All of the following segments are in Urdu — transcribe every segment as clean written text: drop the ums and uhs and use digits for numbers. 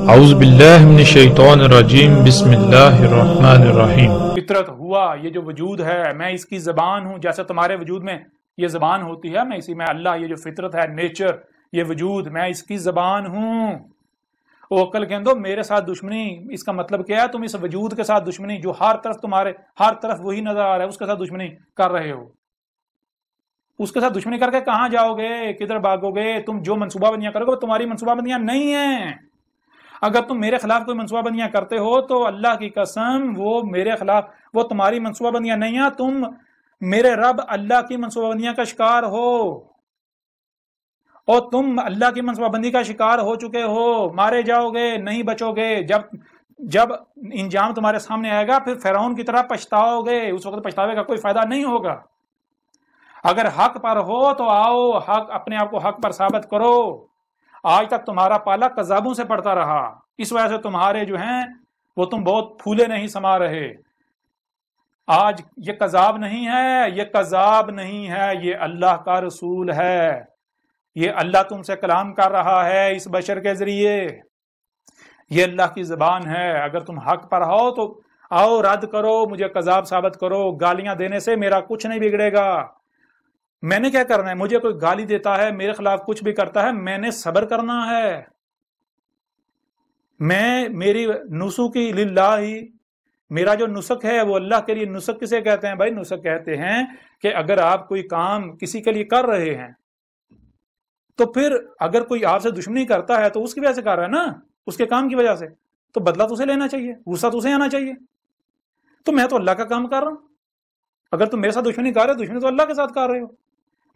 اعوذ باللہ من الشیطان الرجیم بسم اللہ الرحمن الرحیم۔ فطرت ہوا، یہ جو وجود ہے میں اس کی زبان ہوں، جیسے تمہارے وجود میں یہ زبان ہوتی ہے، میں اسی میں اللہ، یہ جو فطرت ہے، نیچر، یہ وجود، میں اس کی زبان ہوں۔ وہ عقل کہندو میرے ساتھ دشمنی، اس کا مطلب کیا ہے؟ تم اس وجود کے ساتھ دشمنی، جو ہر طرف تمہارے ہر طرف وہی نظر آ رہا ہے، اس کے ساتھ دشمنی کر رہے ہو۔ اس کے ساتھ دشمنی کر کے کہاں جاؤ گے؟ کدھر بھاگو گے؟ تم جو منصوبہ بندیاں کرو گے وہ تمہاری منصوبہ بندیاں نہیں ہیں۔ اگر تم میرے خلاف کوئی منصوبہ بندیاں کرتے ہو تو اللہ کی قسم وہ میرے خلاف، وہ تمہاری منصوبہ بندیاں نہیں ہیں، تم میرے رب اللہ کی منصوبہ بندیاں کا شکار ہو، اور تم اللہ کی منصوبہ بندی کا شکار ہو چکے ہو، مارے جاؤ گے، نہیں بچو گے۔ جب انجام تمہارے سامنے آئے گا پھر فرعون کی طرح پچھتاؤ گے، اس وقت پچھتاوے کا کوئی فائدہ نہیں ہوگا۔ اگر حق پر ہو تو آؤ، حق، اپنے آپ کو حق پر ثابت کرو۔ آج تک تمہارا پالا کذابوں سے پڑتا رہا، اس وجہ سے تمہارے جو ہیں وہ تم بہت پھولے نہیں سما رہے۔ آج یہ کذاب نہیں ہے، یہ کذاب نہیں ہے، یہ اللہ کا رسول ہے، یہ اللہ تم سے کلام کر رہا ہے اس بشر کے ذریعے، یہ اللہ کی زبان ہے۔ اگر تم حق پر ہو تو آؤ، رد کرو، مجھے کذاب ثابت کرو۔ گالیاں دینے سے میرا کچھ نہیں بگڑے گا۔ میں نے کیا کرنا ہے؟ مجھے کوئی گالی دیتا ہے، میرے خلاف کچھ بھی کرتا ہے، میں نے صبر کرنا ہے۔ میری نسخی للہ، میرا جو نسخ ہے وہ اللہ کے لیے۔ نسخ کسے کہتے ہیں بھائی؟ نسخ کہتے ہیں کہ اگر آپ کوئی کام کسی کے لیے کر رہے ہیں تو پھر اگر کوئی آپ سے دشمنی کرتا ہے تو اس کی وجہ سے کر رہا ہے نا، اس کے کام کی وجہ سے، تو بدلہ تو اسے لینا چاہیے، غصہ تو اسے آنا چاہیے۔ تو میں تو اللہ کا کام کر رہا ہوں، اگر تم میرے ساتھ دشمنی کر رہے ہو، دشمنی تو اللہ کے ساتھ کر رہے ہو۔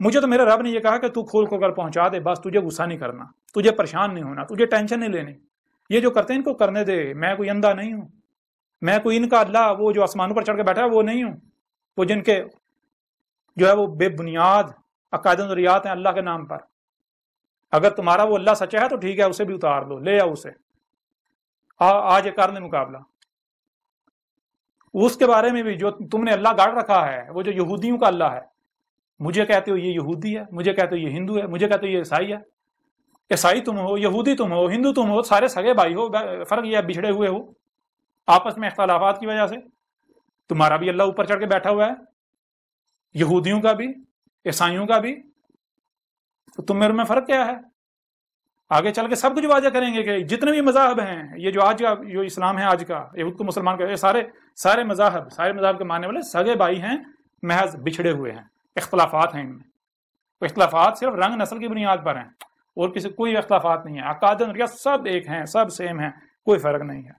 مجھے تو میرے رب نے یہ کہا کہ تو کھول کر پہنچا دے، بس تجھے غصہ نہیں کرنا، تجھے پریشان نہیں ہونا، تجھے ٹینشن نہیں لینی۔ یہ جو کرتے ہیں ان کو کرنے دے، میں کوئی اندھا نہیں ہوں، میں کوئی ان کا اللہ، وہ جو آسمانوں پر چڑھ کے بیٹھا ہے وہ نہیں ہوں، وہ جن کے جو ہے وہ بے بنیاد عقائد و نظریات ہیں اللہ کے نام پر۔ اگر تمہارا وہ اللہ سچا ہے تو ٹھیک ہے، اسے بھی اتار لو، لے آؤ اسے، آج یہ کر لیں مقابلہ۔ اس کے بارے میں بھی جو تم نے اللہ گاڑ رکھا ہے، وہ جو یہودیوں کا اللہ ہے، مجھے کہتے ہو یہ یہودی ہے، مجھے کہتے ہو یہ ہندو ہے، مجھے کہتے ہو یہ عیسائی ہے۔ عیسائی تم ہو، یہودی تم ہو، ہندو تم ہو، سارے سگے بھائی ہو، فرق یہ ہے بچھڑے ہوئے ہو آپس میں اختلافات کی وجہ سے۔ تمہارا بھی اللہ اوپر چڑھ کے بیٹھا ہوا ہے، یہودیوں کا بھی، عیسائیوں کا بھی، تو تم میرے میں فرق کیا ہے؟ آگے چل کے سب کچھ واضح کریں گے کہ جتنے بھی مذاہب ہیں، یہ جو آج کا جو اسلام ہے آج کا، یہود کو مسلمان کا، سارے مذاہب کے ماننے والے سگے بھائی ہیں، محض بچھڑے ہوئے ہیں، اختلافات ہیں ان میں۔ اختلافات صرف رنگ نسل کی بنیاد پر ہیں، اور کوئی اختلافات نہیں ہے۔ عقائد نظریہ سب ایک ہیں، سب سیم ہیں، کوئی فرق نہیں ہے۔